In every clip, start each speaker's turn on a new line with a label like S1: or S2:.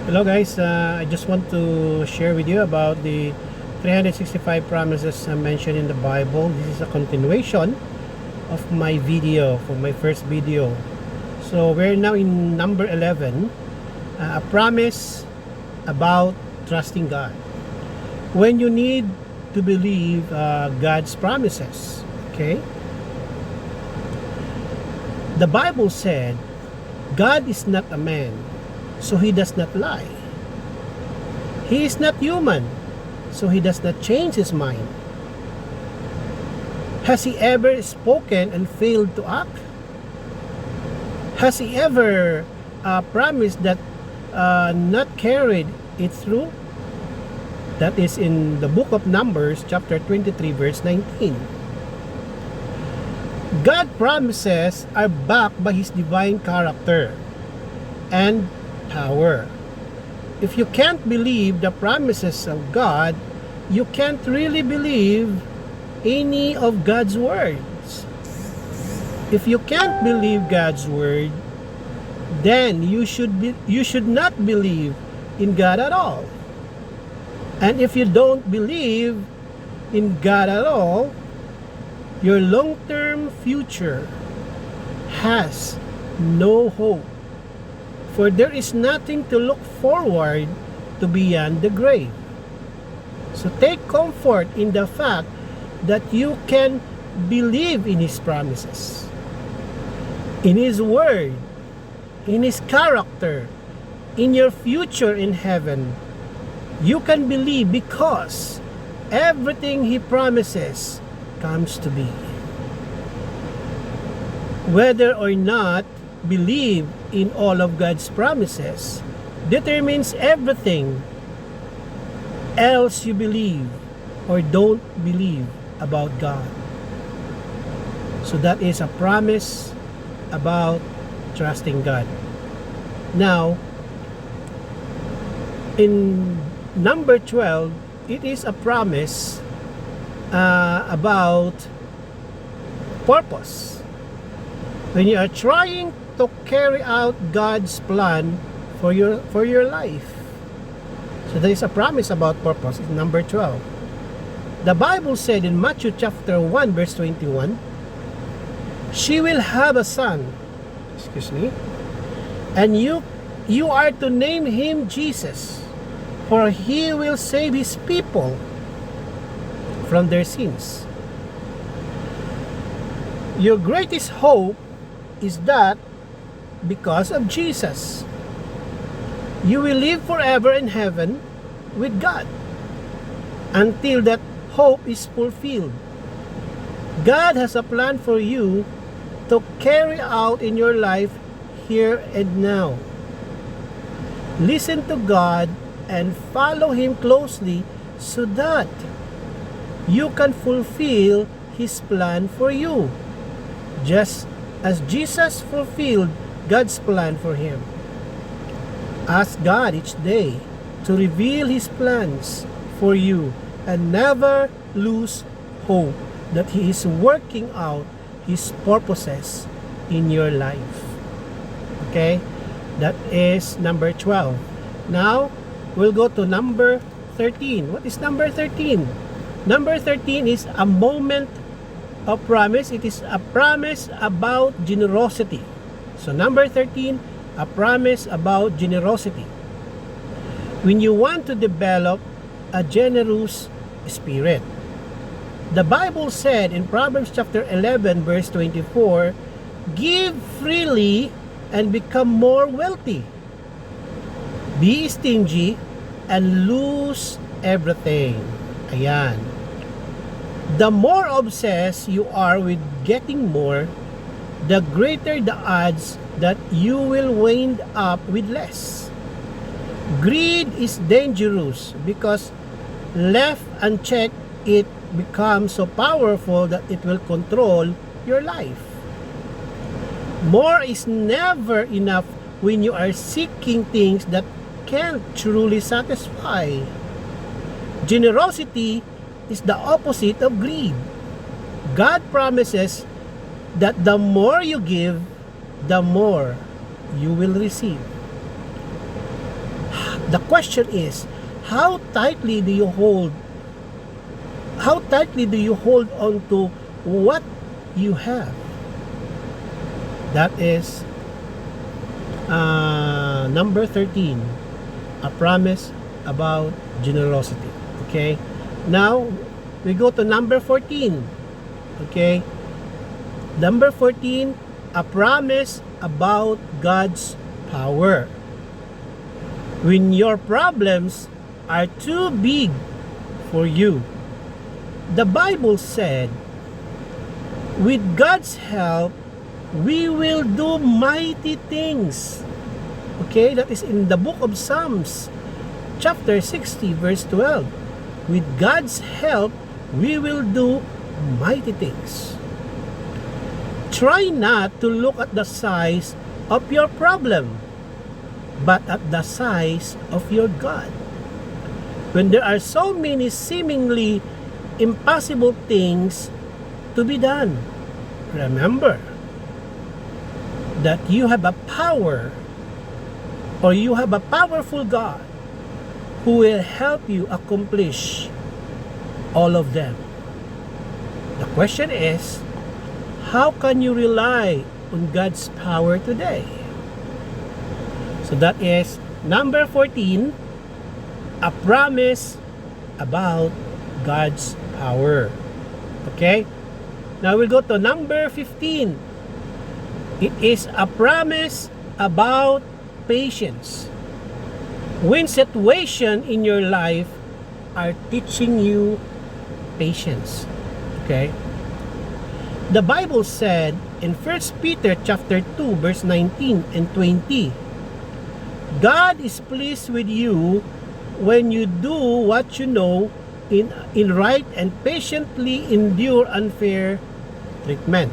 S1: Hello guys, I just want to share with you about the 365 promises mentioned in the Bible. This is a continuation of my video, for my first video. So we're now in number 11, a promise about trusting God. When you need to believe God's promises, okay? The Bible said, God is not a man, so he does not lie. He is not human, so he does not change his mind. Has he ever spoken and failed to act? Has he ever promised that not carried it through? That is in the book of Numbers, chapter 23, verse 19. God promises are backed by his divine character and power. If you can't believe the promises of God, you can't really believe any of God's words. If you can't believe God's word, then you should not believe in God at all. And if you don't believe in God at all, your long-term future has no hope. For there is nothing to look forward to beyond the grave. So take comfort in the fact that you can believe in His promises, in His word, in His character, in your future in heaven. You can believe because everything He promises comes to be. Whether or not believe in all of God's promises determines everything else you believe or don't believe about God. So that is a promise about trusting God. Now, in number 12, it is a promise about purpose. When you are trying to carry out God's plan for your life. So there is a promise about purpose in number 12. The Bible said in Matthew chapter 1 verse 21, she will have a son, and you are to name him Jesus, for he will save his people from their sins. Your greatest hope is that because of Jesus, you will live forever in heaven with God until that hope is fulfilled. God has a plan for you to carry out in your life here and now. Listen to God and follow Him closely so that you can fulfill His plan for you, just as Jesus fulfilled God's plan for him. Ask God each day to reveal His plans for you and never lose hope that He is working out His purposes in your life. Okay? That is number 12. Now, we'll go to number 13. What is number 13? Number 13 is a moment of promise. It is a promise about generosity. So number 13, a promise about generosity. When you want to develop a generous spirit, the Bible said in Proverbs chapter 11 verse 24, give freely and become more wealthy. Be stingy and lose everything. Ayan. The more obsessed you are with getting more, the greater the odds that you will wind up with less. Greed is dangerous because left unchecked, it becomes so powerful that it will control your life. More is never enough when you are seeking things that can't truly satisfy. Generosity is the opposite of greed. God promises that the more you give, the more you will receive. The question is, how tightly do you hold on to what you have? That is number 13, a promise about generosity. Okay, now we go to number 14. Okay, number 14, a promise about God's power. When your problems are too big for you, the Bible said, with God's help, we will do mighty things. Okay, that is in the book of Psalms, chapter 60, verse 12. With God's help, we will do mighty things. Try not to look at the size of your problem, but at the size of your God. When there are so many seemingly impossible things to be done, remember that you have a power, or you have a powerful God who will help you accomplish all of them. The question is, how can you rely on God's power today? So that is number 14, a promise about God's power. Okay? Now we'll go to number 15. It is a promise about patience. When situations in your life are teaching you patience. Okay? The Bible said in 1 Peter chapter 2 verse 19 and 20, God is pleased with you when you do what you know in right and patiently endure unfair treatment.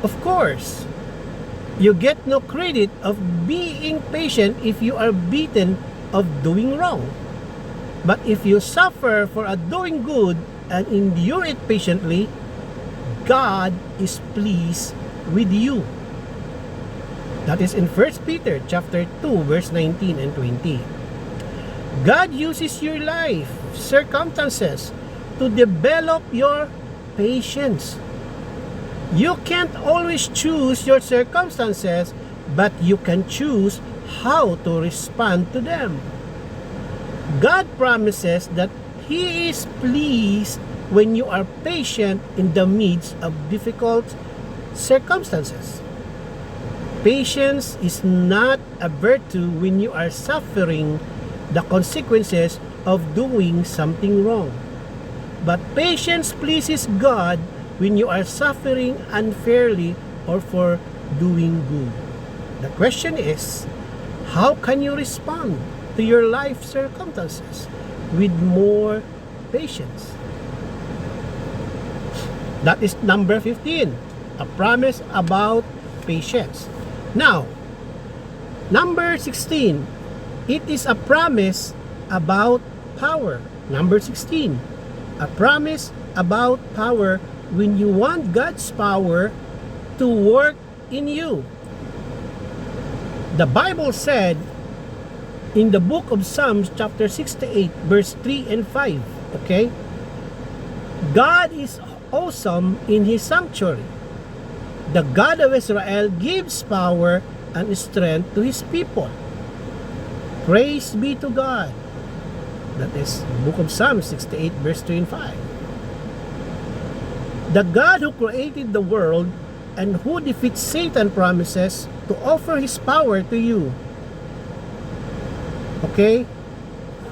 S1: Of course, you get no credit of being patient if you are beaten of doing wrong. But if you suffer for a doing good and endure it patiently, God is pleased with you. That is in 1 Peter chapter 2 verse 19 and 20. God uses your life circumstances to develop your patience. You can't always choose your circumstances, but you can choose how to respond to them. God promises that He is pleased when you are patient in the midst of difficult circumstances. Patience is not a virtue when you are suffering the consequences of doing something wrong. But patience pleases God when you are suffering unfairly or for doing good. The question is, how can you respond to your life circumstances with more patience? That is number 15, a promise about patience. Now, number 16, it is a promise about power. Number 16, a promise about power when you want God's power to work in you. The Bible said in the book of Psalms chapter 68 verse 3 and 5, okay? God is awesome in His sanctuary. The God of Israel gives power and strength to His people. Praise be to God. That is book of Psalms 68 verse 3 and 5. The God who created the world and who defeats Satan promises to offer His power to you. Okay?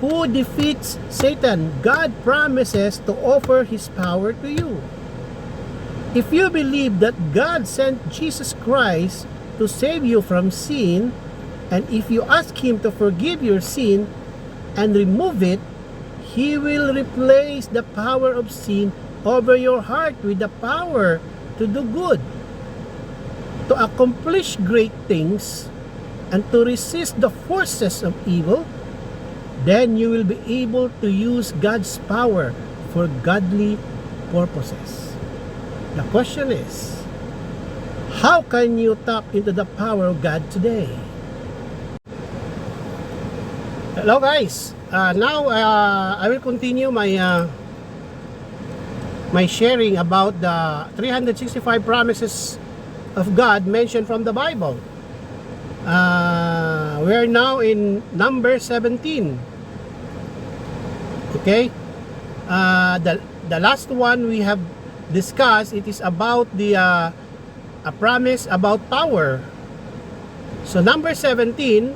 S1: Who defeats Satan? God promises to offer His power to you. If you believe that God sent Jesus Christ to save you from sin, and if you ask Him to forgive your sin and remove it, He will replace the power of sin over your heart with the power to do good, to accomplish great things, and to resist the forces of evil. Then you will be able to use God's power for godly purposes. The question is, how can you tap into the power of God today? Hello guys. Now I will continue my sharing about the 365 promises of God mentioned from the Bible. We are now in number 17. Okay? The last one we have discussed, it is about a promise about power. So number 17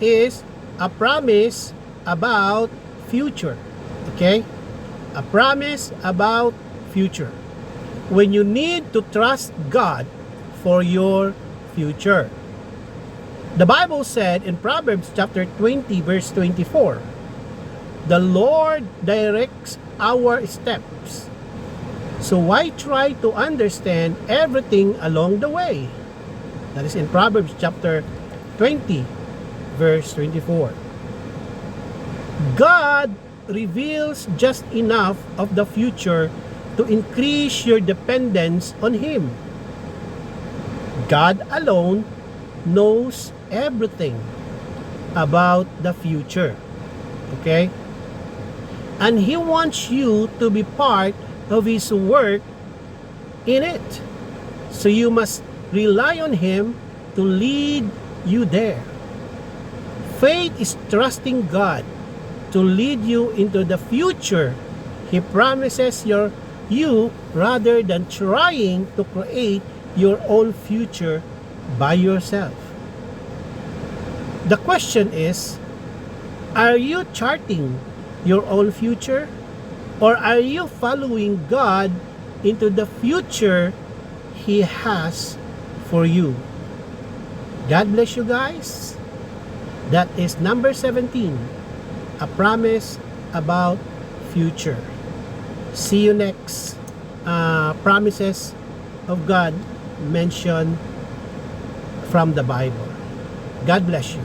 S1: is a promise about future. Okay? A promise about future. When you need to trust God for your future. The Bible said in Proverbs chapter 20 verse 24, the Lord directs our steps. So why try to understand everything along the way? That is in Proverbs chapter 20 verse 24. God reveals just enough of the future to increase your dependence on Him. God alone knows everything about the future. Okay? And He wants you to be part of His work in it. So you must rely on Him to lead you there. Faith is trusting God to lead you into the future He promises you rather than trying to create your own future by yourself. The question is, are you charting your own future, or are you following God into the future He has for you? God bless you guys. That is number 17, a promise about future. See you next promises of God mentioned from the Bible. God bless you.